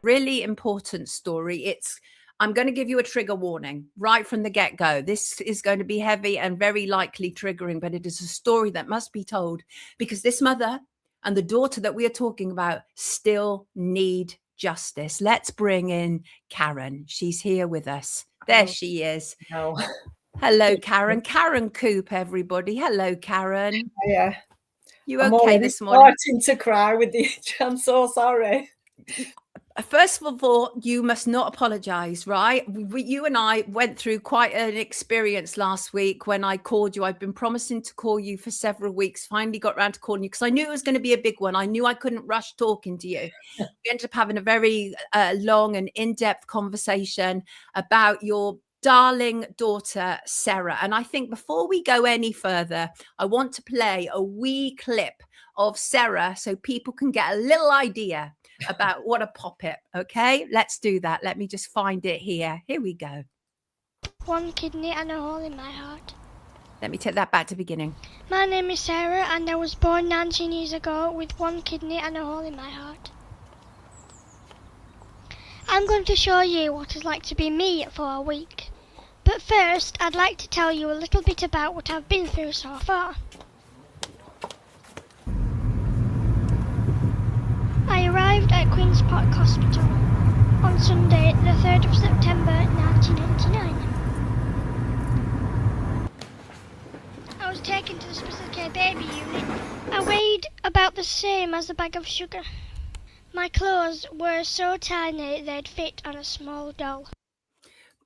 Really important story. I'm going to give you a trigger warning right from the get-go. This is going to be heavy and very likely triggering, but it is a story that must be told because this mother and the daughter that we are talking about still need justice. Let's bring in Karen. She's here with us. There she is. No. Hello, Karen. Karen Coop, everybody. Hello, Karen. Yeah. You I'm okay this morning? Starting to cry with you. I'm so sorry. First of all, you must not apologize, right? You and I went through quite an experience last week when I called you. I've been promising to call you for several weeks, finally got around to calling you because I knew it was going to be a big one. I knew I couldn't rush talking to you. We ended up having a very long and in-depth conversation about your darling daughter, Sarah. And I think before we go any further, I want to play a wee clip of Sarah so people can get a little idea about what a poppet. Okay, let's do that. Let me just find it here. Here we go. One kidney and a hole in my heart. Let me take that back to the beginning. My name is Sarah and I was born 19 years ago with one kidney and a hole in my heart. I'm going to show you what it's like to be me for a week. But first, I'd like to tell you a little bit about what I've been through so far. I arrived at Queen's Park Hospital on Sunday, the 3rd of September 1989. I was taken to the special care baby unit. I weighed about the same as a bag of sugar. My clothes were so tiny they'd fit on a small doll.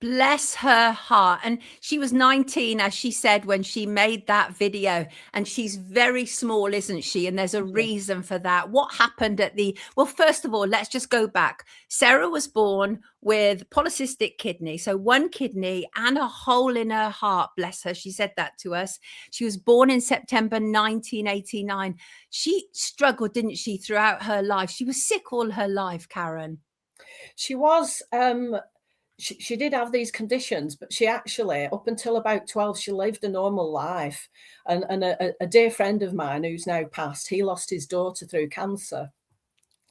Bless her heart. And she was 19, as she said, when she made that video. And she's very small, isn't she? And there's a reason for that. What happened well, first of all, let's just go back. Sarah was born with polycystic kidney. So one kidney and a hole in her heart. Bless her. She said that to us. She was born in September 1989. She struggled, didn't she, throughout her life? She was sick all her life, Karen. She was... She did have these conditions, but she actually, up until about 12, she lived a normal life. And a dear friend of mine who's now passed, he lost his daughter through cancer.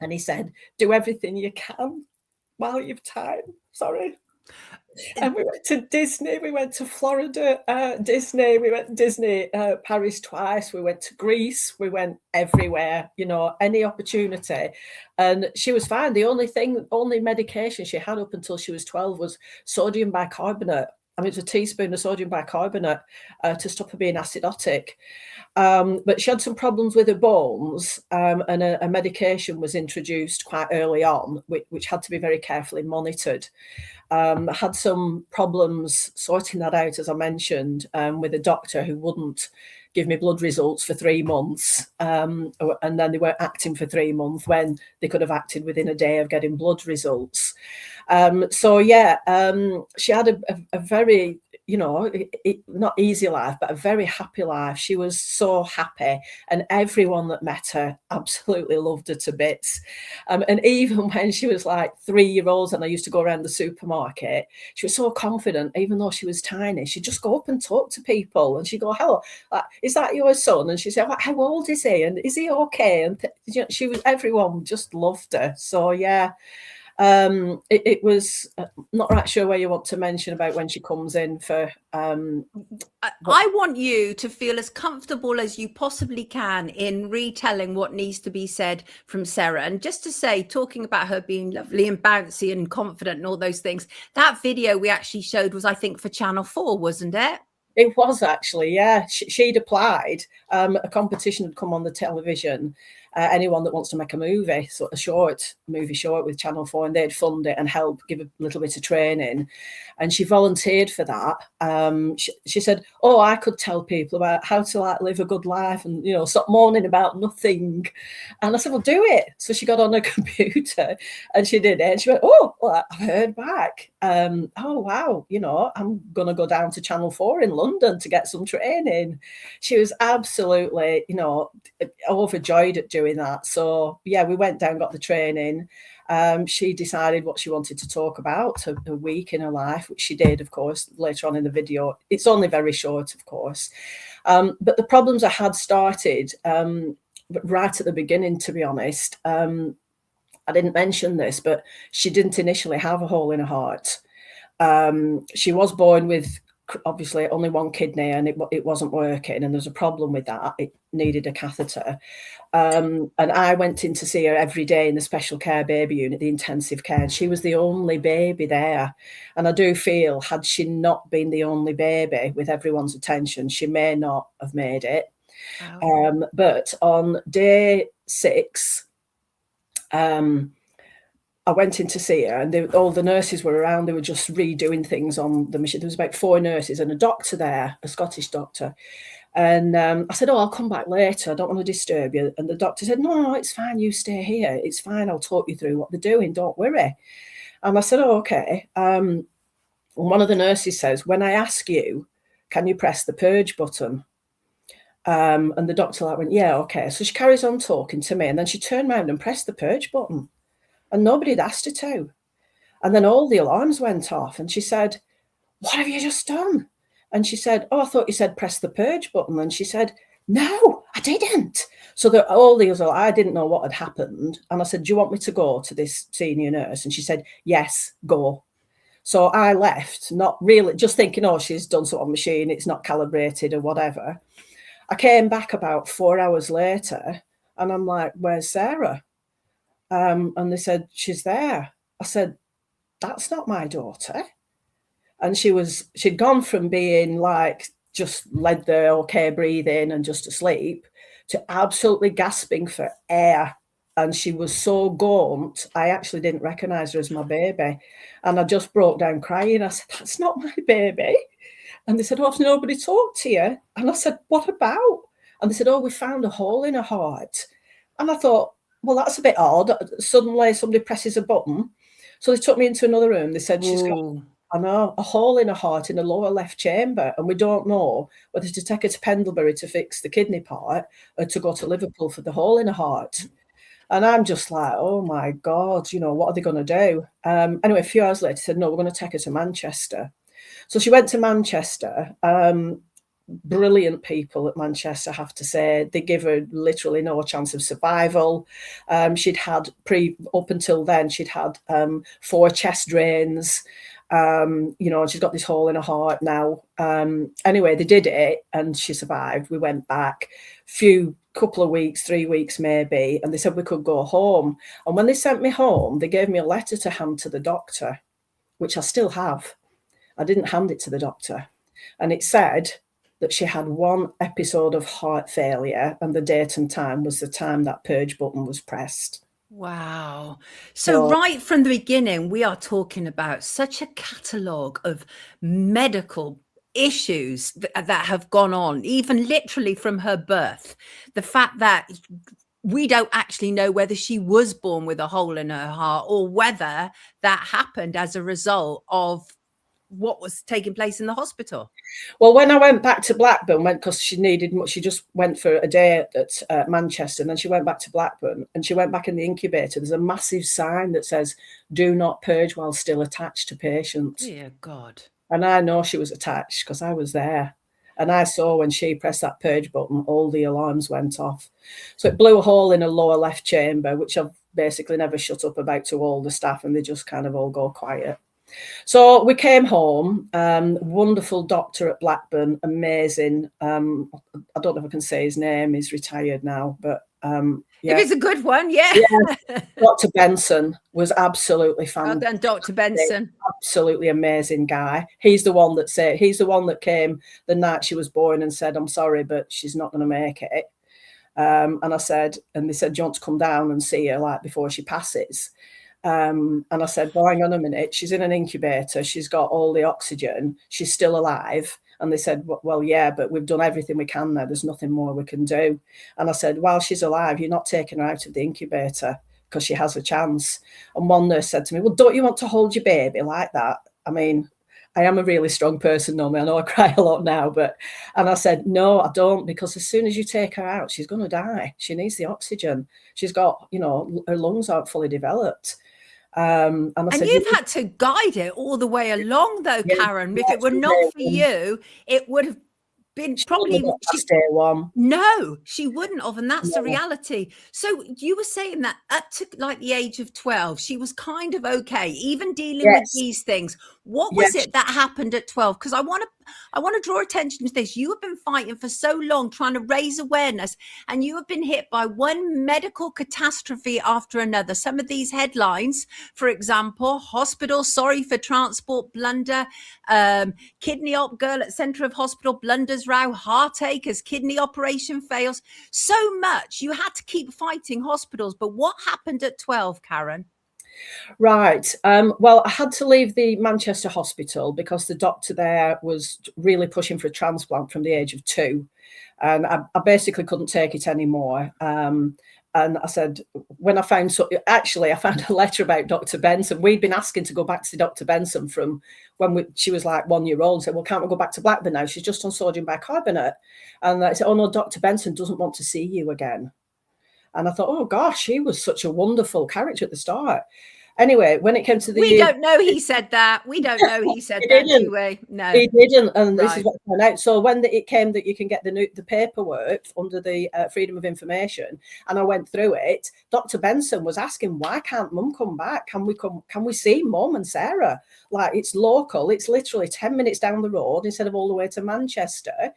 And he said, do everything you can while you've time. Sorry. And we went to Disney, we went to Florida, Disney, we went to Disney, Paris twice, we went to Greece, we went everywhere, any opportunity. And she was fine. The only medication she had up until she was 12 was sodium bicarbonate. I mean, it's a teaspoon of sodium bicarbonate to stop her being acidotic. But she had some problems with her bones, and a medication was introduced quite early on, which had to be very carefully monitored. Had some problems sorting that out, as I mentioned, with a doctor who wouldn't give me blood results for 3 months. And then they weren't acting for 3 months when they could have acted within a day of getting blood results. She had a very, not easy life, but a very happy life. She was so happy, and everyone that met her absolutely loved her to bits. And even when she was like 3 years old and I used to go around the supermarket, she was so confident, even though she was tiny. She'd just go up and talk to people and she'd go, hello, is that your son? And she'd say, how old is he? And is he okay? And everyone just loved her. So yeah. It was not right sure where you want to mention about when she comes in for I want you to feel as comfortable as you possibly can in retelling what needs to be said from Sarah. And just to say, talking about her being lovely and bouncy and confident and all those things, that video we actually showed was, I think, for Channel 4, wasn't it? It was actually, yeah. She'd applied. A competition had come on the television. Anyone that wants to make a movie, so a movie short with Channel 4, and they'd fund it and help give a little bit of training. And she volunteered for that. She said, oh, I could tell people about how to live a good life and, stop moaning about nothing. And I said, well, do it. So she got on her computer and she did it. And she went, oh, well, I've heard back. Oh, wow. I'm going to go down to Channel 4 in London to get some training. She was absolutely, overjoyed at doing that. So yeah, we went down, got the training. She decided what she wanted to talk about, a week in her life, which she did, of course, later on in the video. It's only very short, of course. But the problems I had started right at the beginning, to be honest. I didn't mention this, but she didn't initially have a hole in her heart. She was born with obviously only one kidney, and it wasn't working, and there's a problem with that. It needed a catheter. And I went in to see her every day in the special care baby unit, the intensive care, and she was the only baby there. And I do feel, had she not been the only baby with everyone's attention, she may not have made it. Wow. But on day 6, I went in to see her, and all the nurses were around. They were just redoing things on the machine. There was about 4 nurses and a doctor there, a Scottish doctor. And I said, oh, I'll come back later. I don't want to disturb you. And the doctor said, no, it's fine. You stay here. It's fine. I'll talk you through what they're doing. Don't worry. And I said, oh, okay. And one of the nurses says, when I ask you, can you press the purge button? And the doctor went, yeah, okay. So she carries on talking to me, and then she turned around and pressed the purge button, and nobody had asked her to. And then all the alarms went off, and she said, what have you just done? And she said, oh, I thought you said press the purge button. And she said, no, I didn't. So I didn't know what had happened. And I said, do you want me to go to this senior nurse? And she said, yes, go. So I left, not really, just thinking, oh, she's done something on the machine, it's not calibrated or whatever. I came back about 4 hours later, and I'm like, where's Sarah? And they said, she's there. I said, that's not my daughter. And she'd gone from being like just led the okay breathing and just asleep to absolutely gasping for air. And she was so gaunt, I actually didn't recognize her as my baby. And I just broke down crying. I said, that's not my baby. And they said, oh, has nobody talked to you? And I said, what about? And they said, oh, we found a hole in her heart. And I thought, well, that's a bit odd. Suddenly somebody presses a button. So they took me into another room. They said, she's got, I know, a hole in her heart in the lower left chamber. And we don't know whether to take her to Pendlebury to fix the kidney part or to go to Liverpool for the hole in her heart. And I'm just like, oh my God, what are they going to do? Anyway, a few hours later, said, no, we're going to take her to Manchester. So she went to Manchester. Brilliant people at Manchester, I have to say. They give her literally no chance of survival. She'd had up until then, she'd had 4 chest drains. She's got this hole in her heart now. Anyway, they did it and she survived. We went back couple of weeks, 3 weeks maybe, and they said we could go home. And when they sent me home, they gave me a letter to hand to the doctor, which I still have. I didn't hand it to the doctor. And it said that she had 1 episode of heart failure, and the date and time was the time that purge button was pressed. Wow. So right from the beginning, we are talking about such a catalogue of medical issues that have gone on, even literally from her birth. The fact that we don't actually know whether she was born with a hole in her heart or whether that happened as a result of what was taking place in the hospital. Well, when I went back to Blackburn, because she just went for a day at Manchester, and then she went back to Blackburn, and she went back in the incubator. There's a massive sign that says, do not purge while still attached to patients. Dear God. And I know she was attached because I was there. And I saw when she pressed that purge button, all the alarms went off. So it blew a hole in her lower left chamber, which I've basically never shut up about to all the staff, and they just kind of all go quiet. So we came home, wonderful doctor at Blackburn, amazing. I don't know if I can say his name, he's retired now, but yeah. If it's a good one, yeah. Dr. Benson was absolutely fantastic. Well done, Dr. Benson. Absolutely amazing guy. He's the one that came the night she was born and said, I'm sorry, but she's not going to make it. And they said, do you want to come down and see her like before she passes? And I said, well, hang on a minute, she's in an incubator, she's got all the oxygen, she's still alive. And they said, well, yeah, but we've done everything we can now, there's nothing more we can do. And I said, while she's alive, you're not taking her out of the incubator because she has a chance. And one nurse said to me, well, don't you want to hold your baby like that? I mean, I am a really strong person normally. I know I cry a lot now, and I said, no, I don't, because as soon as you take her out, she's going to die. She needs the oxygen. She's got, her lungs aren't fully developed. And you've had to guide it all the way along, though, Karen. If it were not for you, it would have been She probably wouldn't have got past day one. No, she wouldn't have, and that's the No. reality. So you were saying that up to like the age of 12, she was kind of okay, even dealing with Yes. these things. What was Yes. it that happened at 12? Because I want to draw attention to this. You have been fighting for so long, trying to raise awareness, and you have been hit by one medical catastrophe after another. Some of these headlines, for example, hospital sorry for transport blunder, kidney op girl at centre of hospital blunders row, heartache as kidney operation fails. So much. You had to keep fighting hospitals. But what happened at 12, Karen? Right. Well, I had to leave the Manchester hospital because the doctor there was really pushing for a transplant from the age of 2. And I basically couldn't take it anymore. And I said, when I found, I found a letter about Dr. Benson. We'd been asking to go back to Dr. Benson from when she was like 1 year old. Said, well, can't we go back to Blackburn now? She's just on sodium bicarbonate. And I said, oh no, Dr. Benson doesn't want to see you again. And I thought, oh gosh, he was such a wonderful character at the start. Anyway, when it came to the... We don't know he said that. We don't know he said that, do we? No. He didn't, and this Right. is what I found out. So when it came that you can get the paperwork under the Freedom of Information, and I went through it, Dr. Benson was asking, why can't Mum come back? Can we see Mum and Sarah? Like, it's local. It's literally 10 minutes down the road instead of all the way to Manchester.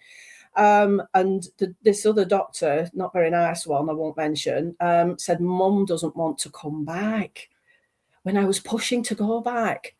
And this other doctor, not very nice one, I won't mention, said Mum doesn't want to come back when I was pushing to go back.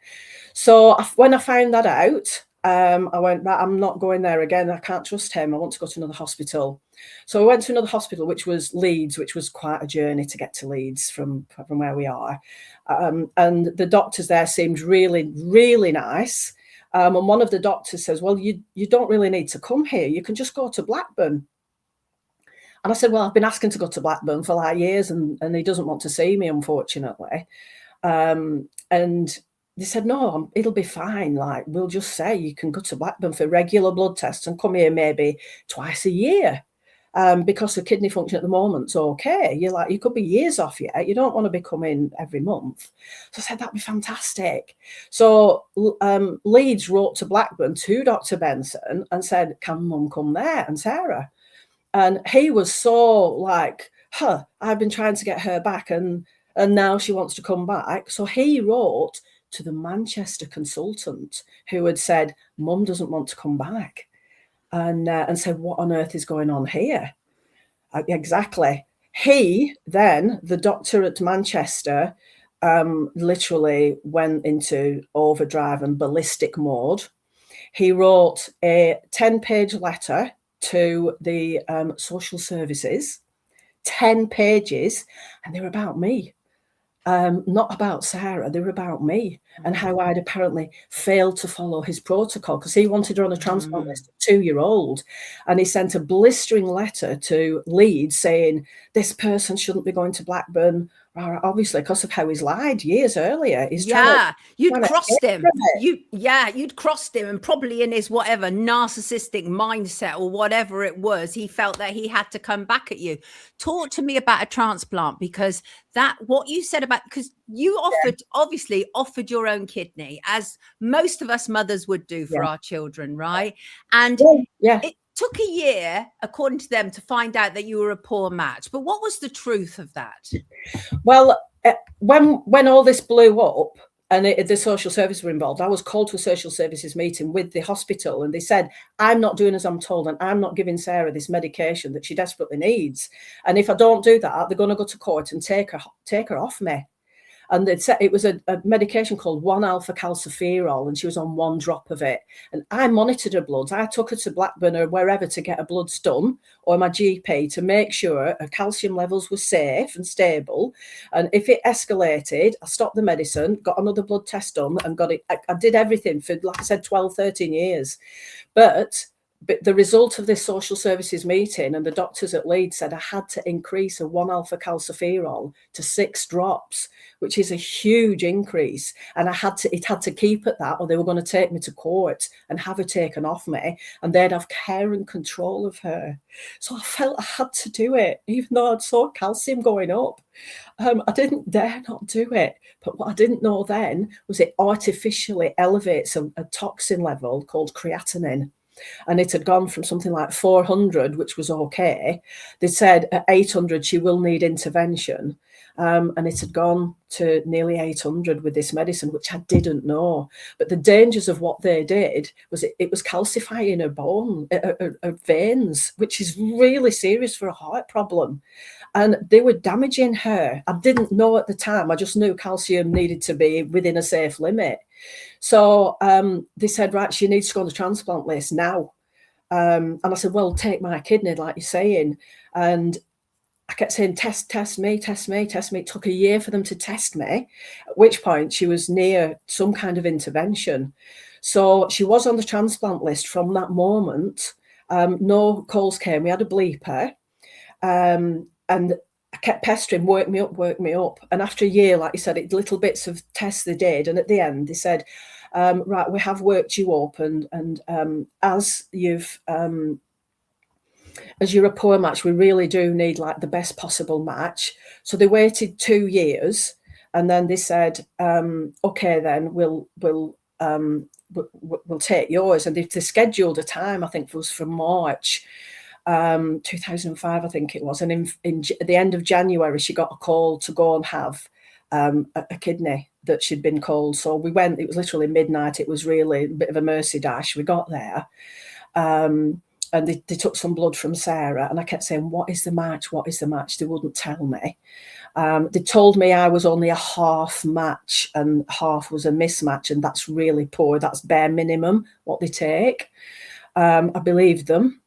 So when I found that out, I went, I'm not going there again. I can't trust him. I want to go to another hospital. So I went to another hospital, which was Leeds, which was quite a journey to get to Leeds from where we are. And the doctors there seemed really, really nice. And one of the doctors says, well, you don't really need to come here. You can just go to Blackburn. And I said, well, I've been asking to go to Blackburn for like years, and he doesn't want to see me, unfortunately. And they said, no, it'll be fine. Like, we'll just say you can go to Blackburn for regular blood tests and come here maybe twice a year. Because the kidney function at the moment's okay. You could be years off yet. You don't want to be coming every month. So I said, that'd be fantastic. So Leeds wrote to Blackburn to Dr. Benson and said, can Mum come there and Sarah? And he was so like, I've been trying to get her back and now she wants to come back. So he wrote to the Manchester consultant who had said, Mum doesn't want to come back. And said, what on earth is going on here? Exactly. He then, the doctor at Manchester, literally went into overdrive and ballistic mode. He wrote a 10-page letter to the social services, 10 pages, and they were about me. Not about Sarah, they were about me and how I'd apparently failed to follow his protocol because he wanted her on a transplant list of 2-year-old. And he sent a blistering letter to Leeds saying this person shouldn't be going to Blackburn, obviously because of how he's lied years earlier. You'd crossed him. You'd crossed him, and probably in his whatever narcissistic mindset or whatever it was, he felt that he had to come back at you. Talk to me about a transplant, because that what you said about, because you obviously offered your own kidney, as most of us mothers would do for our children, right? And it took a year, according to them, to find out that you were a poor match. But what was the truth of that? Well, when all this blew up and the social services were involved, I was called to a social services meeting with the hospital, and they said, I'm not doing as I'm told, and I'm not giving Sarah this medication that she desperately needs. And if I don't do that, they're going to go to court and take her off me. And they'd said it was a medication called 1-alpha-calciferol, and she was on 1 drop of it. And I monitored her bloods. I took her to Blackburn or wherever to get her bloods done, or my GP, to make sure her calcium levels were safe and stable. And if it escalated, I stopped the medicine, got another blood test done, and got it. I did everything for, like I said, 12, 13 years. But the result of this social services meeting, and the doctors at Leeds said I had to increase a 1-alpha-calciferol to 6 drops, which is a huge increase. And it had to keep at that, or they were going to take me to court and have her taken off me, and they'd have care and control of her. So I felt I had to do it, even though I saw calcium going up. I didn't dare not do it. But what I didn't know then was it artificially elevates a toxin level called creatinine. and it had gone from something like 400, which was okay. They said at 800 she will need intervention, and it had gone to nearly 800 with this medicine, which I didn't know. But the dangers of what they did was it was calcifying her bone, her veins, which is really serious for a heart problem. And they were damaging her. I didn't know at the time. I just knew calcium needed to be within a safe limit. So they said, right, she needs to go on the transplant list now. And I said, well, take my kidney, like you're saying. And I kept saying, test me. It took a year for them to test me, at which point she was near some kind of intervention. So she was on the transplant list from that moment. No calls came. We had a bleeper. And I kept pestering, work me up. And after a year, like you said, little bits of tests they did. And at the end, they said, right, we have worked you up. And as you're a poor match, we really do need like the best possible match. So they waited 2 years. And then they said, okay, then we'll take yours. And they scheduled a time, I think it was for March 2005, I think it was. And at the end of January, she got a call to go and have a kidney that she'd been called. So we went, it was literally midnight. It was really a bit of a mercy dash. We got there and they took some blood from Sarah, and I kept saying, what is the match? What is the match? They wouldn't tell me. They told me I was only a half match and half was a mismatch, and that's really poor. That's bare minimum what they take. I believed them.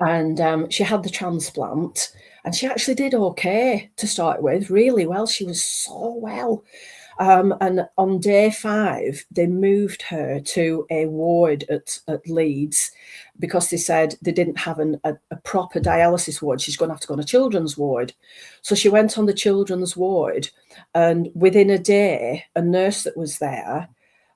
And she had the transplant, and she actually did okay to start with, really well. She was so well. And on day 5, they moved her to a ward at Leeds because they said they didn't have a proper dialysis ward. She's going to have to go on a children's ward. So she went on the children's ward, and within a day, a nurse that was there,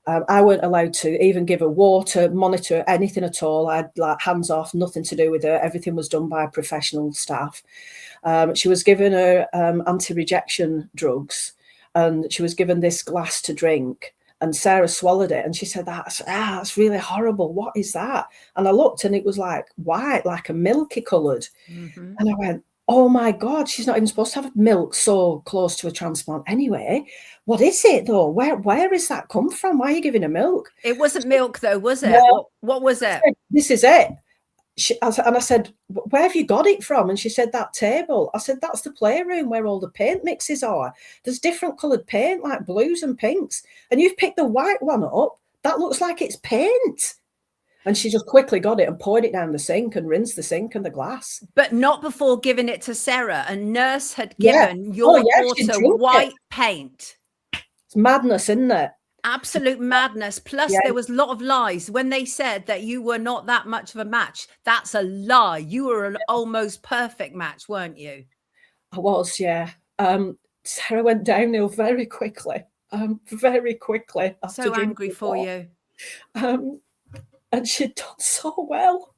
I weren't allowed to even give her water, monitor anything at all. I had like hands off, nothing to do with her. Everything was done by professional staff. She was given her anti-rejection drugs, and she was given this glass to drink. And Sarah swallowed it, and she said, that's really horrible. What is that? And I looked, and it was like white, like a milky coloured. Mm-hmm. And I went, oh my God, she's not even supposed to have milk so close to a transplant anyway. What is it though? Where is that come from? Why are you giving her milk? It wasn't milk though, was it? No. What was it? This is it. And I said, where have you got it from? And she said, that table. I said, that's the playroom where all the paint mixes are. There's different coloured paint, like blues and pinks. And you've picked the white one up. That looks like it's paint. And she just quickly got it and poured it down the sink and rinsed the sink and the glass. But not before giving it to Sarah. A nurse had given your daughter white paint. It's madness, isn't it? Absolute madness. Plus, there was a lot of lies. When they said that you were not that much of a match, that's a lie. You were an almost perfect match, weren't you? I was, yeah. Sarah went downhill very quickly. Very quickly. So angry for you. And she'd done so well.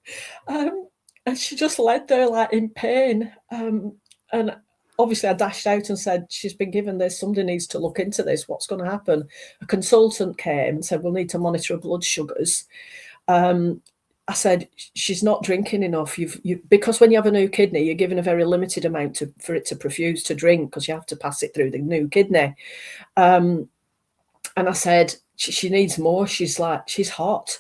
And she just led there like in pain. And obviously I dashed out and said, she's been given this, somebody needs to look into this, what's going to happen? A consultant came and said, we'll need to monitor her blood sugars. I said, she's not drinking enough. Because when you have a new kidney, you're given a very limited amount for it to perfuse to drink, because you have to pass it through the new kidney. And I said, she needs more. She's hot.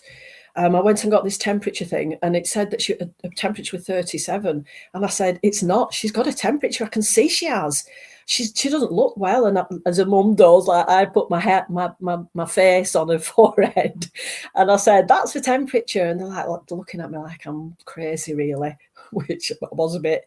I went and got this temperature thing, and it said that she had a temperature of 37. And I said, it's not. She's got a temperature. I can see she has. She doesn't look well. And as a mum does, like I put my face on her forehead, and I said, that's the temperature. And they're looking at me like I'm crazy, really, which I was a bit.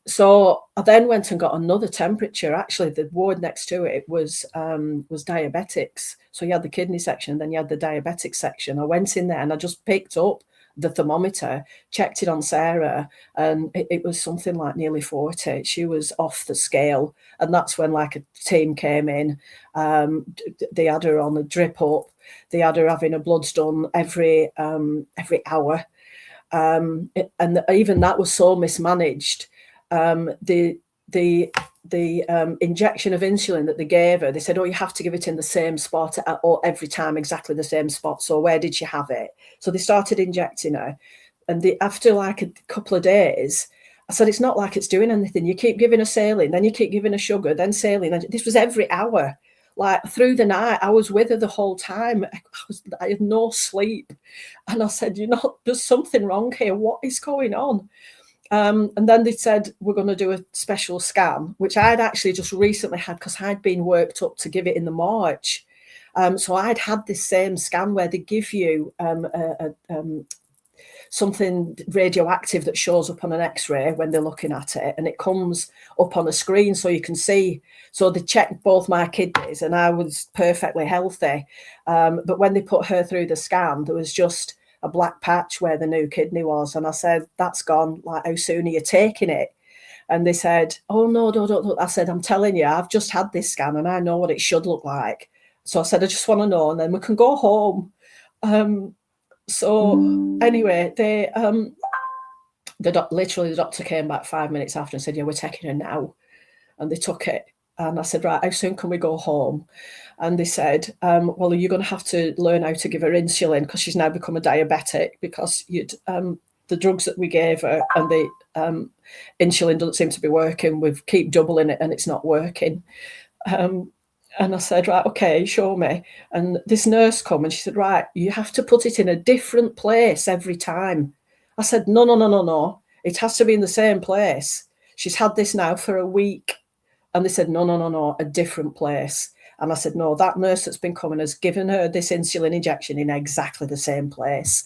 So I then went and got another temperature. Actually, the ward next to it was diabetics. So you had the kidney section, and then you had the diabetic section. I went in there and I just picked up the thermometer, checked it on Sarah, and it was something like nearly 40. She was off the scale. And that's when like a team came in. They had her on a drip up. They had her having her bloods done every hour. And even that was so mismanaged. The injection of insulin that they gave her, they said, oh, you have to give it in the same spot or every time, exactly the same spot. So where did she have it? So they started injecting her. And after like a couple of days, I said, it's not like it's doing anything. You keep giving her saline, then you keep giving her sugar, then saline. And this was every hour. Like through the night, I was with her the whole time. I had no sleep. And I said, there's something wrong here. What is going on? And then they said, we're going to do a special scan, which I'd actually just recently had because I'd been worked up to give it in the March. So I'd had this same scan where they give you something radioactive that shows up on an X-ray when they're looking at it, and it comes up on a screen so you can see. So they checked both my kidneys and I was perfectly healthy. But when they put her through the scan, there was just a black patch where the new kidney was. And I said, that's gone. Like, how soon are you taking it? And they said, oh, no, don't. I said, I'm telling you, I've just had this scan and I know what it should look like. So I said, I just want to know, and then we can go home. So anyway, the doctor came back 5 minutes after and said, yeah, we're taking her now. And they took it. And I said, right, how soon can we go home? And they said, well, you're going to have to learn how to give her insulin because she's now become a diabetic because the drugs that we gave her and the insulin doesn't seem to be working. We keep doubling it and it's not working. And I said, right, okay, show me. And this nurse come and she said, right, you have to put it in a different place every time. I said, no. It has to be in the same place. She's had this now for a week. And they said, no, a different place. And I said, no, that nurse that's been coming has given her this insulin injection in exactly the same place.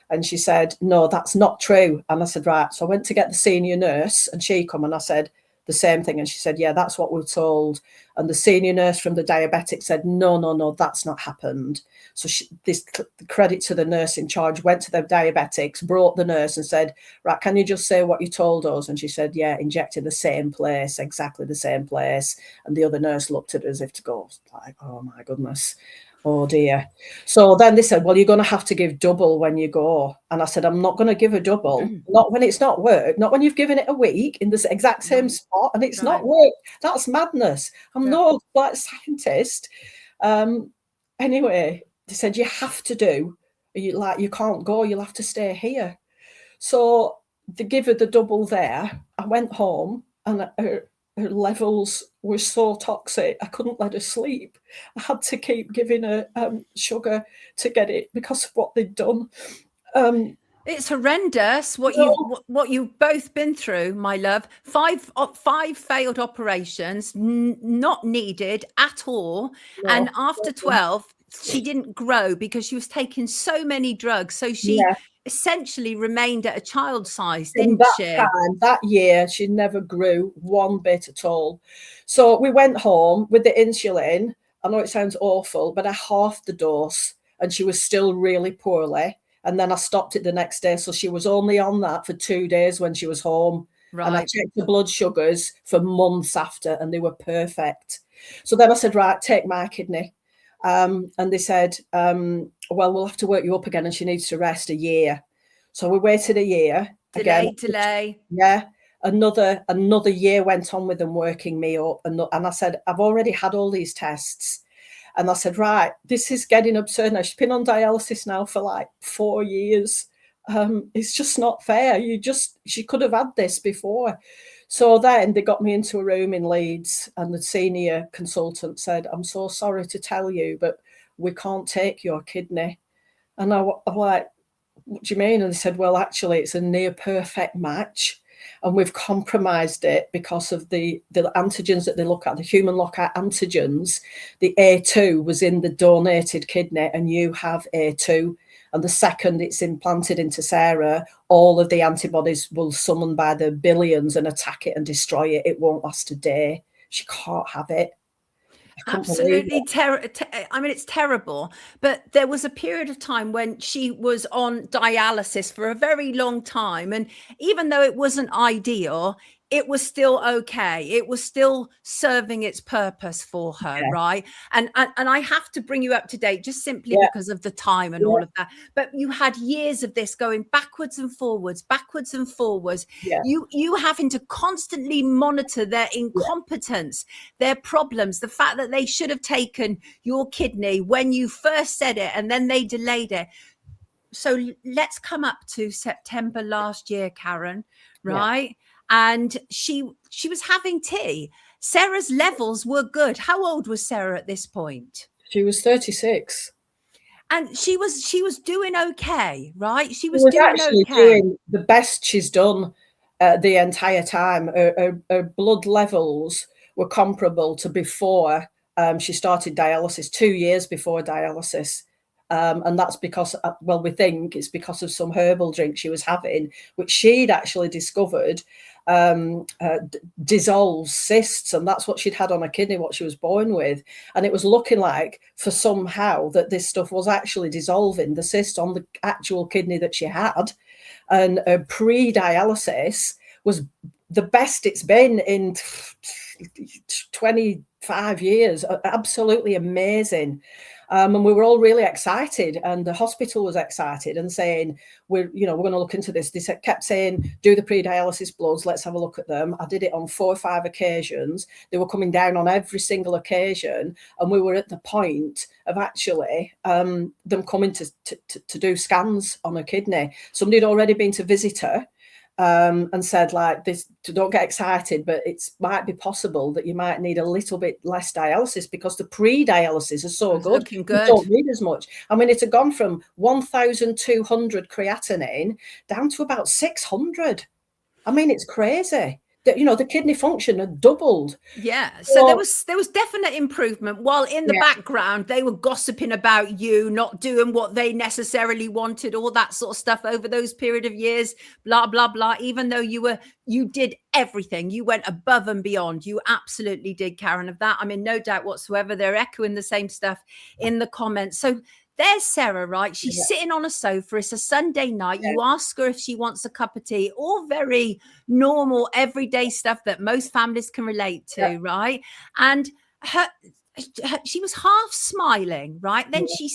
And she said, no, that's not true. And I said, right. So I went to get the senior nurse and she come and I said the same thing. And she said, yeah, that's what we're told. And the senior nurse from the diabetic said, no, that's not happened. So this credit to the nurse in charge, went to the diabetics, brought the nurse and said, right, can you just say what you told us? And she said, yeah, injected the same place, exactly the same place. And the other nurse looked at her as if to go, like, oh my goodness. Oh dear. So then they said, well, you're going to have to give double when you go. And I said, I'm not going to give a double, not when it's not worked, not when you've given it a week in the exact same spot and it's not worked. That's madness. I'm no like scientist. Anyway, they said, you have to do, you can't go, you'll have to stay here. So they give her the double there. I went home and her levels were so toxic, I couldn't let her sleep. I had to keep giving her sugar to get it because of what they'd done. It's horrendous what you've both been through, my love. Five failed operations, not needed at all. No, and after 12, she didn't grow because she was taking so many drugs. So she essentially remained at a child size, didn't she? That year, she never grew one bit at all. So we went home with the insulin. I know it sounds awful, but I halved the dose and she was still really poorly. And then I stopped it the next day. So she was only on that for 2 days when she was home. Right. And I checked the blood sugars for months after and they were perfect. So then I said, right, take my kidney. And they said, well, we'll have to work you up again and she needs to rest a year. So we waited a year. Delay. Yeah. Another year went on with them working me up. And I said, I've already had all these tests. And I said, right, this is getting absurd now. She's been on dialysis now for like 4 years. It's just not fair. She could have had this before. So then they got me into a room in Leeds and the senior consultant said, I'm so sorry to tell you, but we can't take your kidney. And I'm like, what do you mean? And they said, well, actually, it's a near perfect match. And we've compromised it because of the antigens that they look at, the human lockout antigens. The A2 was in the donated kidney and you have A2. And the second it's implanted into Sarah, all of the antibodies will summon by the billions and attack it and destroy it. It won't last a day. She can't have it. Absolutely I mean, it's terrible. But there was a period of time when she was on dialysis for a very long time. And even though it wasn't ideal, it was still okay. It was still serving its purpose for her, right? And I have to bring you up to date just simply because of the time and all of that. But you had years of this going backwards and forwards, backwards and forwards. You having to constantly monitor their incompetence, their problems, the fact that they should have taken your kidney when you first said it and then they delayed it. So let's come up to September last year, Karen, right? And she was having tea. Sarah's levels were good. How old was Sarah at this point? She was 36. And she was doing okay, right? She was doing actually okay. Doing the best she's done the entire time. Her blood levels were comparable to before she started dialysis, 2 years before dialysis. And that's because, well, we think it's because of some herbal drink she was having, which she'd actually discovered dissolves cysts, and that's what she'd had on her kidney, what she was born with. And it was looking like for somehow that this stuff was actually dissolving the cyst on the actual kidney that she had. And pre-dialysis was the best it's been in 25 years. Absolutely amazing. And we were all really excited, and the hospital was excited and saying, we're going to look into this. They kept saying, do the pre-dialysis bloods, let's have a look at them. I did it on 4 or 5 occasions. They were coming down on every single occasion, and we were at the point of actually them coming to do scans on her kidney. Somebody had already been to visit her and said, like, this, don't get excited, but it might be possible that you might need a little bit less dialysis because the pre-dialysis is so good. Looking good. You don't need as much. I mean, it had gone from 1,200 creatinine down to about 600. I mean, it's crazy. The kidney function had doubled. Yeah. So there was definite improvement, while in the background they were gossiping about you not doing what they necessarily wanted, all that sort of stuff over those period of years, blah, blah, blah. Even though you did everything, you went above and beyond. You absolutely did, Karen, of that. I mean, no doubt whatsoever. They're echoing the same stuff in the comments. So there's Sarah, right? She's sitting on a sofa. It's a Sunday night. You ask her if she wants a cup of tea, all very normal, everyday stuff that most families can relate to, right? And she was half smiling, right? Then she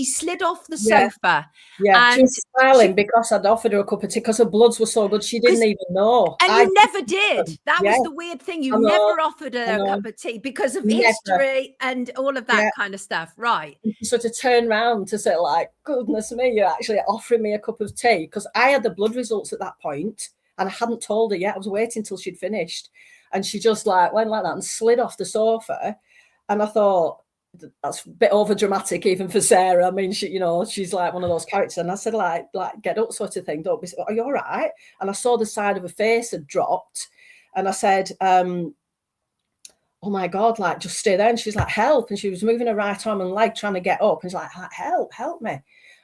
slid off the sofa. Yeah, she was smiling because I'd offered her a cup of tea because her bloods were so good. She didn't even know. And you never did. That was the weird thing. You never offered her a cup of tea because of history and all of that kind of stuff. Right. And she sort of turned around to say, like, goodness me, you're actually offering me a cup of tea. Because I had the blood results at that point and I hadn't told her yet. I was waiting till she'd finished. And she just like went like that and slid off the sofa. And I thought, that's a bit over dramatic even for Sarah. I mean, she's like one of those characters. And I said, like get up sort of thing. Don't be, are you all right? And I saw the side of her face had dropped. And I said, oh my God, like, just stay there. And she's like, help. And she was moving her right arm and leg trying to get up. And she's like, help me.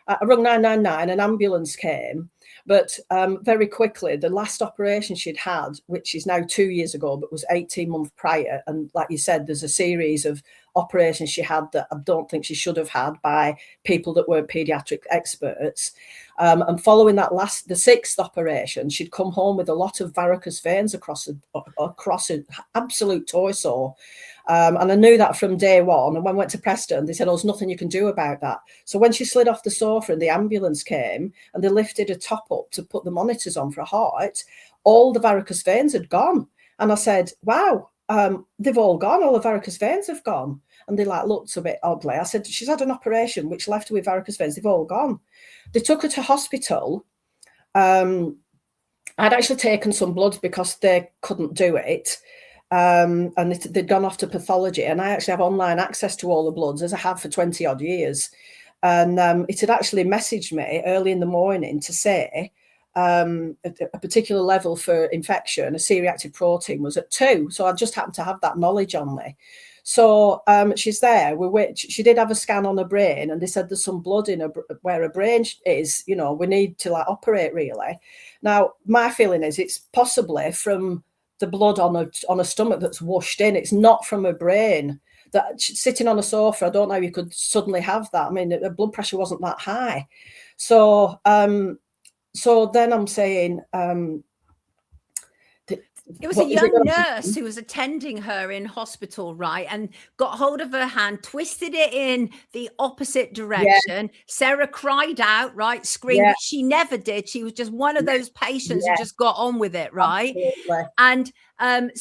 I rung 999, an ambulance came. But very quickly, the last operation she'd had, which is now 2 years ago, but was 18 months prior. And like you said, there's a series of operations she had that I don't think she should have had by people that weren't paediatric experts. And following that the 6th operation, she'd come home with a lot of varicose veins across an absolute torso. And I knew that from day one. And when I went to Preston, they said, oh, there's nothing you can do about that. So when she slid off the sofa and the ambulance came and they lifted her top up to put the monitors on for her heart, all the varicose veins had gone. And I said, wow, they've all gone. All the varicose veins have gone. And they looked a bit oddly. I said, she's had an operation which left her with varicose veins. They've all gone. They took her to hospital. I'd actually taken some blood because they couldn't do it. And they'd gone off to pathology, and I actually have online access to all the bloods, as I have for 20 odd years. And it had actually messaged me early in the morning to say a particular level for infection, a C-reactive protein, was at 2. So I just happened to have that knowledge on me. So she's there. She did have a scan on her brain, and they said there's some blood in her where her brain is. We need to operate really. Now my feeling is it's possibly from the blood on a stomach that's washed in. It's not from her brain. That sitting on a sofa, I don't know, you could suddenly have that. I mean, her blood pressure wasn't that high. So then I'm saying, It was a young nurse who was attending her in hospital, right? And got hold of her hand, twisted it in the opposite direction. Sarah cried out, right? Screamed, which she never did. She was just one of those patients who just got on with it, right? Absolutely. And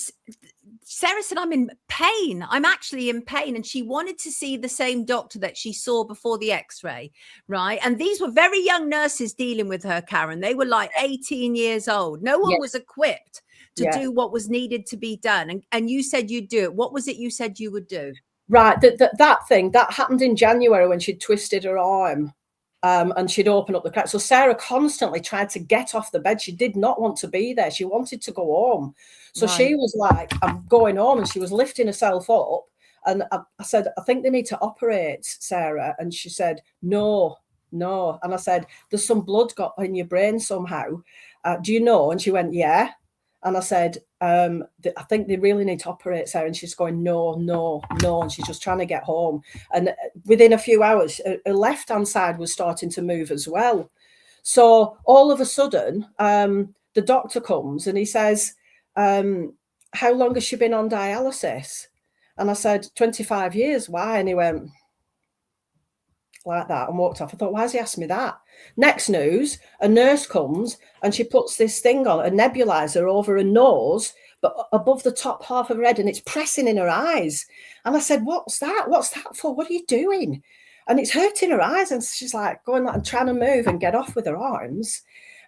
Sarah said, I'm in pain. I'm actually in pain. And she wanted to see the same doctor that she saw before the x-ray, right? And these were very young nurses dealing with her, Karen. They were like 18 years old. No one was equipped to do what was needed to be done. And you said you'd do it. What was it you said you would do? Right. That thing, that happened in January when she'd twisted her arm. And she'd open up the crack. So Sarah constantly tried to get off the bed. She did not want to be there. She wanted to go home. So she was like, I'm going home. And she was lifting herself up. And I said, I think they need to operate, Sarah. And she said, no. And I said, there's some blood got in your brain somehow. Do you know? And she went, yeah. And I said, I think they really need to operate, Sarah. And she's going, no. And she's just trying to get home. And within a few hours, her left-hand side was starting to move as well. So all of a sudden, the doctor comes and he says, how long has she been on dialysis? And I said, 25 years. Why? And he went like that and walked off. I thought, why has he asked me that? Next news, a nurse comes and she puts this thing on, a nebulizer over her nose, but above the top half of her head, and it's pressing in her eyes. And I said, what's that? What's that for? What are you doing? And it's hurting her eyes. And she's like going like, and trying to move and get off with her arms.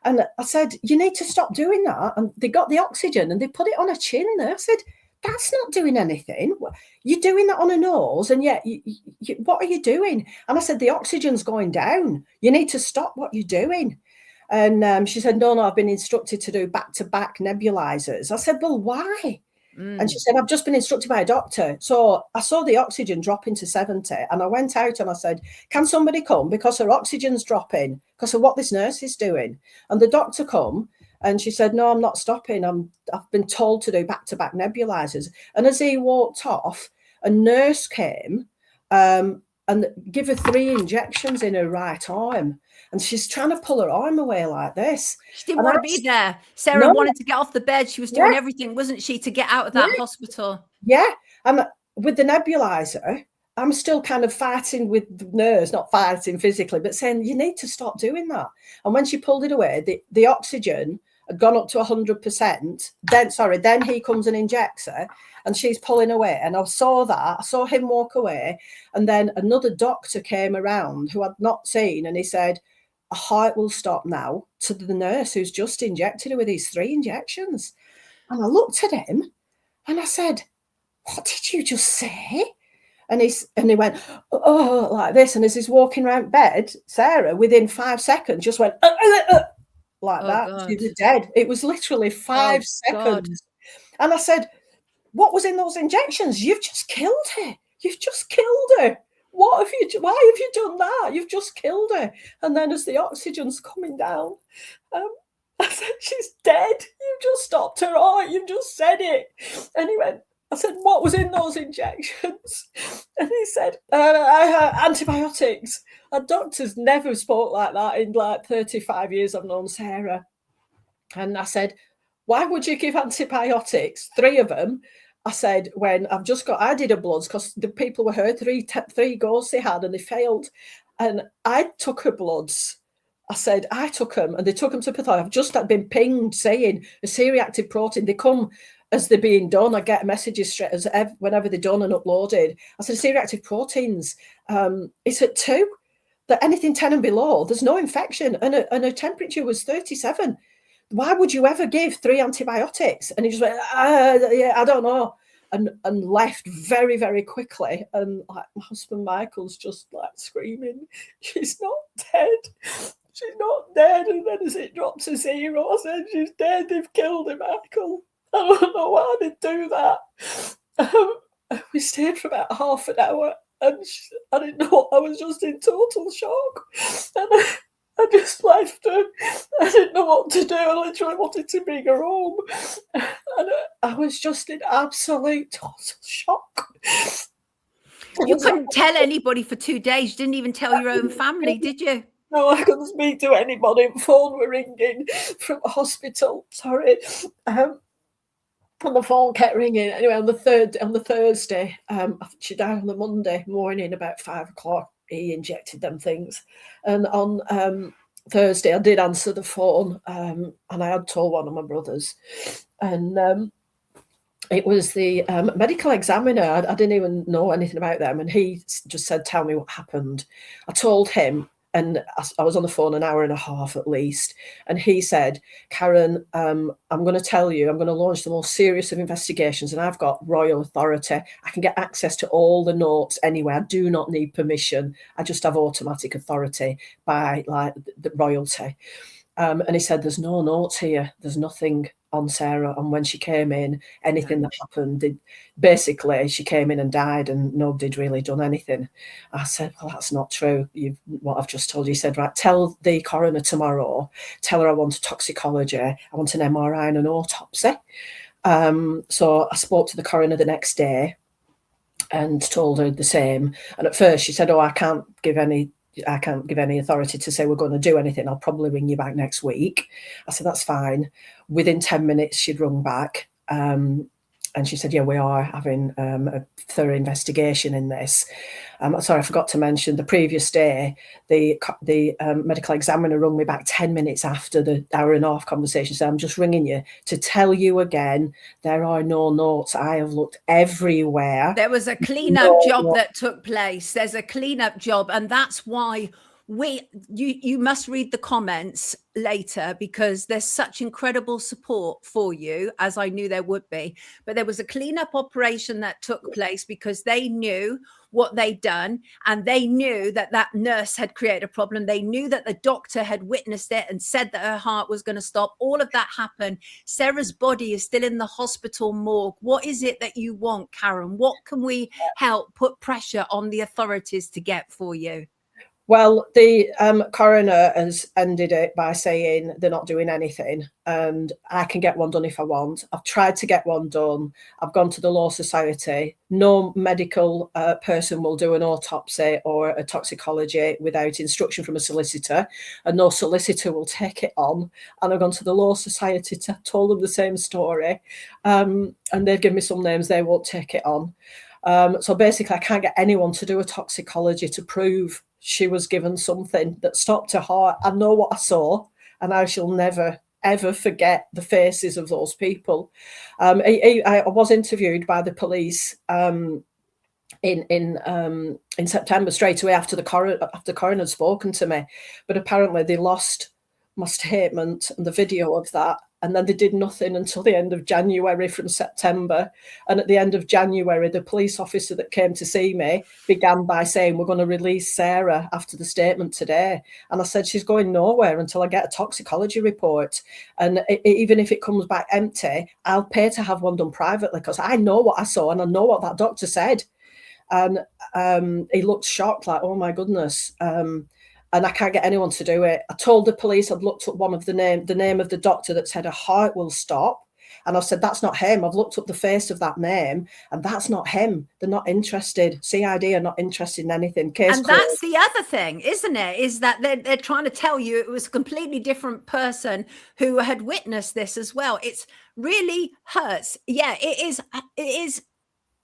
And I said, you need to stop doing that. And they got the oxygen and they put it on her chin there. I said, that's not doing anything. You're doing that on a nose, and yet what are you doing? And I said, the oxygen's going down. You need to stop what you're doing. And she said, no, I've been instructed to do back-to-back nebulizers. I said, well, why? And she said, I've just been instructed by a doctor. So I saw the oxygen dropping to 70, and I went out and I said, can somebody come, because her oxygen's dropping because of what this nurse is doing? And the doctor come. And she said, no, I'm not stopping. I've been told to do back-to-back nebulizers. And as he walked off, a nurse came and give her 3 injections in her right arm. And she's trying to pull her arm away like this. She didn't want to be there. Sarah wanted to get off the bed. She was doing everything, wasn't she, to get out of that hospital? Yeah. And with the nebulizer, I'm still kind of fighting with the nurse, not fighting physically, but saying, you need to stop doing that. And when she pulled it away, the oxygen had gone up to 100%. Then he comes and injects her, and she's pulling away. And I saw that. I saw him walk away. And then another doctor came around who I'd not seen, and he said, a heart will stop now, to the nurse who's just injected her with these 3 injections. And I looked at him and I said, what did you just say? And he went, oh, like this. And as he's walking around bed, Sarah, within 5 seconds, just went, like that. God. She was dead. It was literally 5 seconds. God. And I said, what was in those injections? You've just killed her. You've just killed her. Why have you done that? You've just killed her. And then as the oxygen's coming down, I said, she's dead. You just stopped her heart. You've just said it. And he went, I said, what was in those injections? And he said, I had antibiotics. And doctors never spoke like that in like 35 years I've known Sarah. And I said, why would you give antibiotics? 3 of them. I said, when I did her bloods because the people were her, 3 goes they had and they failed. And I took her bloods. I said, I took them and they took them to pathology. I've just been pinged saying a C-reactive protein. They come as they're being done. I get messages straight as whenever they're done and uploaded. I said, C-reactive proteins, it's at 2. That anything 10 and below, there's no infection. And her temperature was 37. Why would you ever give 3 antibiotics? And he just went, yeah, I don't know. And left very, very quickly. And like my husband Michael's just like screaming, she's not dead. She's not dead. And then as it drops to 0, I said, she's dead. They've killed her, Michael. I don't know why they do that. We stayed for about half an hour. And I didn't know. I was just in total shock. And I just left her. I didn't know what to do. I literally wanted to bring her home. And I was just in absolute total shock. You couldn't tell anybody for 2 days. You didn't even tell your own family, did you? No, I couldn't speak to anybody. Phone were ringing from the hospital. Sorry. And the phone kept ringing. Anyway, on the Thursday, she died on the Monday morning about 5 o'clock. He injected them things, and on Thursday I did answer the phone, and I had told one of my brothers, and it was the medical examiner. I didn't even know anything about them, and he just said, "Tell me what happened." I told him, and I was on the phone an hour and a half at least, and he said, "Karen, I'm going to tell you, I'm going to launch the most serious of investigations, and I've got royal authority. I can get access to all the notes anyway. I do not need permission. I just have automatic authority by like the royalty." And he said, "There's no notes here. There's nothing on Sarah. And when she came in, anything that happened, basically she came in and died, and nobody'd really done anything." I said, "Well, that's not true. What I've just told you." He said, "Right, tell the coroner tomorrow. Tell her I want a toxicology. I want an MRI and an autopsy." So I spoke to the coroner the next day and told her the same. And at first she said, "Oh, I can't give any authority to say we're going to do anything. I'll probably ring you back next week." I said, "That's fine." Within 10 minutes, she'd rung back. And she said, "Yeah, we are having a thorough investigation in this." Sorry, I forgot to mention the previous day, the medical examiner rung me back 10 minutes after the hour and a half conversation. Said, "I'm just ringing you to tell you again, there are no notes. I have looked everywhere." There was a cleanup job that took place. There's a cleanup job, and that's why you must read the comments later, because there's such incredible support for you, as I knew there would be. But there was a cleanup operation that took place because they knew what they'd done, and they knew that that nurse had created a problem. They knew that the doctor had witnessed it and said that her heart was going to stop. All of that happened. Sarah's body is still in the hospital morgue. What is it that you want, Karen? What can we help put pressure on the authorities to get for you? Well, the coroner has ended it by saying they're not doing anything, and I can get one done if I want. I've tried to get one done. I've gone to the Law Society. No medical person will do an autopsy or a toxicology without instruction from a solicitor, and no solicitor will take it on. And I've gone to the Law Society to told them the same story, and they've given me some names. They won't take it on. So basically, I can't get anyone to do a toxicology to prove she was given something that stopped her heart. I know what I saw, and I shall never, ever forget the faces of those people. I was interviewed by the police in September, straight away after the coroner had spoken to me, but apparently they lost my statement and the video of that. And then they did nothing until the end of January from September. And at the end of January, the police officer that came to see me began by saying, "We're going to release Sarah after the statement today." And I said, "She's going nowhere until I get a toxicology report. And even if it comes back empty, I'll pay to have one done privately, because I know what I saw and I know what that doctor said." And he looked shocked, like, "Oh my goodness." And I can't get anyone to do it. I told the police I'd looked up the name of the doctor that said her heart will stop. And I said, "That's not him. I've looked up the face of that name, and that's not him." They're not interested. CID are not interested in anything. Case and closed. That's the other thing, isn't it? Is that they're trying to tell you it was a completely different person who had witnessed this as well. It's really hurts. Yeah, it is,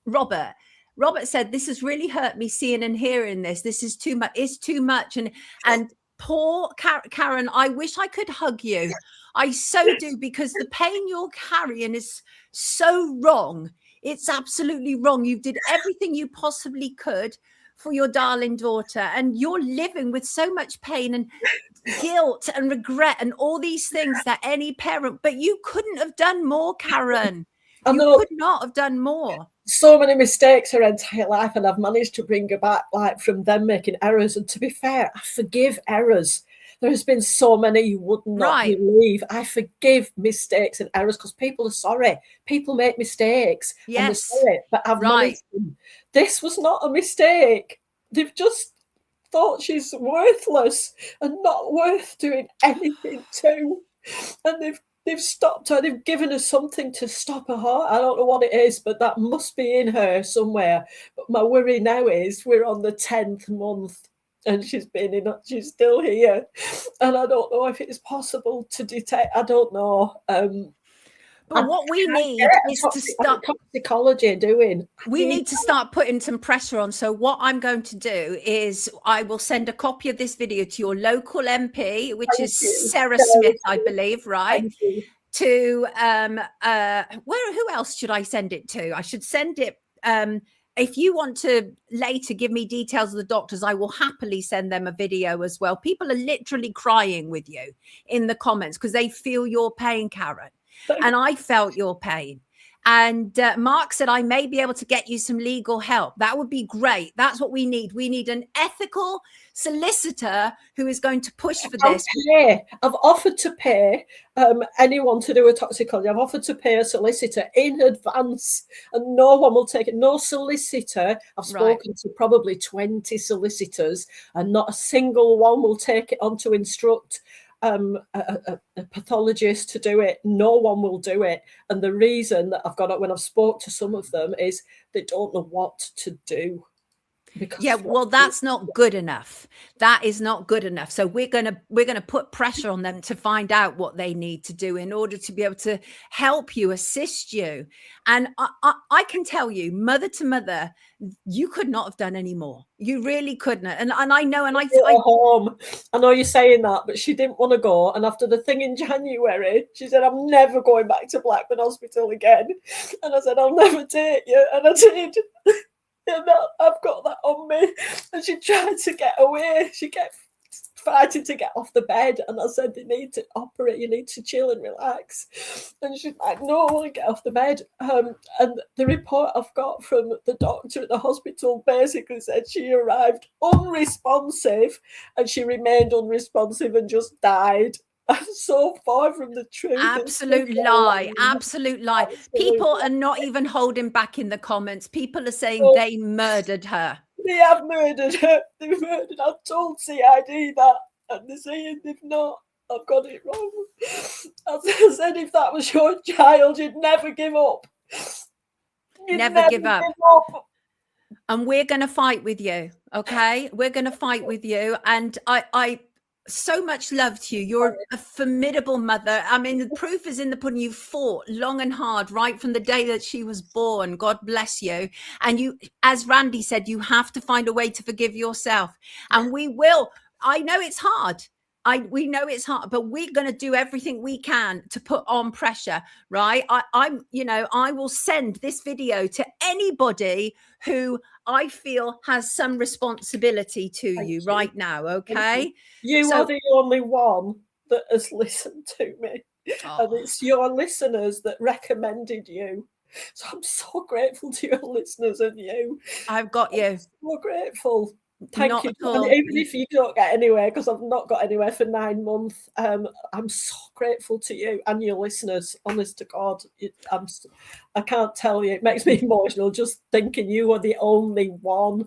Robert. Robert said, "This has really hurt me seeing and hearing this. This is too much. It's too much." And poor Karen, I wish I could hug you. I so do, because the pain you're carrying is so wrong. It's absolutely wrong. You did everything you possibly could for your darling daughter, and you're living with so much pain and guilt and regret and all these things that any parent, but you couldn't have done more, Karen. You could not have done more. So many mistakes her entire life, and I've managed to bring her back, like, from them making errors. And to be fair, I forgive errors. There has been so many you would not believe. I forgive mistakes and errors because people are sorry. People make mistakes. Yes. And they're sorry, but I've managed them. This was not a mistake. They've just thought she's worthless and not worth doing anything to. And they've stopped her. They've given her something to stop her heart. I don't know what it is, but that must be in her somewhere. But my worry now is we're on the 10th month and she's still here. And I don't know if it's possible to detect. I don't know. But what we need is to start toxicology doing. We need to start putting some pressure on. So what I'm going to do is I will send a copy of this video to your local MP, which is Sarah Smith, I believe, right? To who else should I send it to? I should send it if you want to later give me details of the doctors, I will happily send them a video as well. People are literally crying with you in the comments because they feel your pain, Karen. And I felt your pain. And Mark said, I may be able to get you some legal help. That would be great. That's what we need. We need an ethical solicitor who is going to push for this. I've offered to pay anyone to do a toxicology. I've offered to pay a solicitor in advance and no one will take it. No solicitor. I've spoken to probably 20 solicitors and not a single one will take it on to instruct a pathologist to do it. No one will do it. And the reason that I've got it when I've spoke to some of them is they don't know what to do. Yeah, well, that's not good enough. That is not good enough. So we're gonna put pressure on them to find out what they need to do in order to be able to help you, assist you. And I can tell you, mother to mother, you could not have done any more. You really couldn't. And I know, and I home. I know you're saying that, but she didn't want to go. And after the thing in January, she said, "I'm never going back to Blackburn Hospital again." And I said, "I'll never take you," and I did. And I've got that on me. And she tried to get away. She kept fighting to get off the bed. And I said, "They need to operate. You need to chill and relax." And she's like, "No, I want to get off the bed." And the report I've got from the doctor at the hospital basically said she arrived unresponsive and she remained unresponsive and just died. I'm so far from the truth. Absolute lie. Absolute lie. People are not even holding back in the comments. People are saying they murdered her. They have murdered her. They've murdered. I've told CID that, and they're saying they've not. I've got it wrong. I said, if that was your child, you'd never give up. You'd never give up. And we're going to fight with you. Okay, we're going to fight with you. And I so much love to you. You're a formidable mother. I mean, the proof is in the pudding. You fought long and hard right from the day that she was born. God bless you. And you, as Randy said, you have to find a way to forgive yourself. And we will. I know it's hard. We know it's hard, but we're going to do everything we can to put on pressure, right? I will send this video to anybody who I feel has some responsibility to you right now, okay? You are the only one that has listened to me. And it's your listeners that recommended you. So I'm so grateful to your listeners and you. I've got you. I'm so grateful. Thank Not you. at all. And even if you don't get anywhere, because I've not got anywhere for 9 months, I'm so grateful to you and your listeners. Honest to God, I can't tell you. It makes me emotional just thinking you are the only one.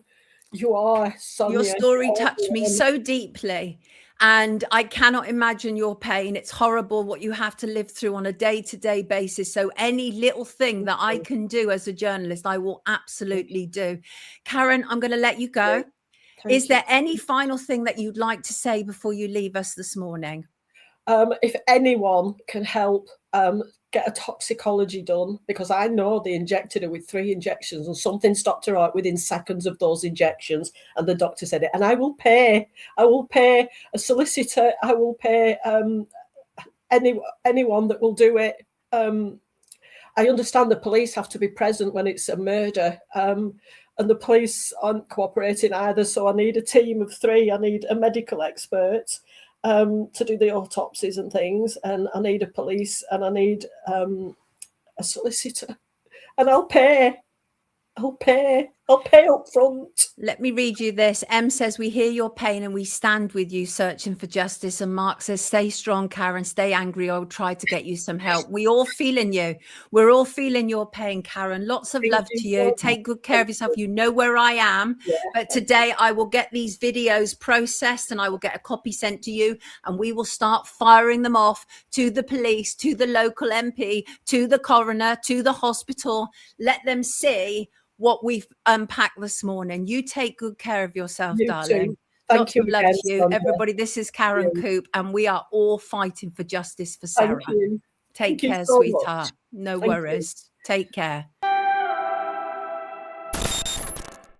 You are, Sonia. Your story touched me so deeply. And I cannot imagine your pain. It's horrible what you have to live through on a day-to-day basis. So any little thing that I can do as a journalist, I will absolutely do. Karen, I'm going to let you go. Is there any final thing that you'd like to say before you leave us this morning? If anyone can help get a toxicology done, because I know they injected her with 3 injections and something stopped her out within seconds of those injections, and the doctor said it. And I will pay a solicitor. I will pay anyone that will do it. I understand the police have to be present when it's a murder. And the police aren't cooperating either. So I need a team of 3. I need a medical expert to do the autopsies and things. And I need a police and I need a solicitor. And I'll pay up front. Let me read you this. M says, we hear your pain and we stand with you searching for justice. And Mark says, stay strong, Karen, stay angry. I'll try to get you some help. We all feeling you. We're all feeling your pain, Karen. Lots of love to you. Take good care of yourself. You know where I am. Yeah. But today I will get these videos processed and I will get a copy sent to you and we will start firing them off to the police, to the local MP, to the coroner, to the hospital. Let them see what we've unpacked this morning. You take good care of yourself, darling. Too. Thank you. Love to you, everybody. This is Karen Coop, and we are all fighting for justice for Sarah. Take Thank you care, so much. sweetheart. No Thank you. worries. Take care.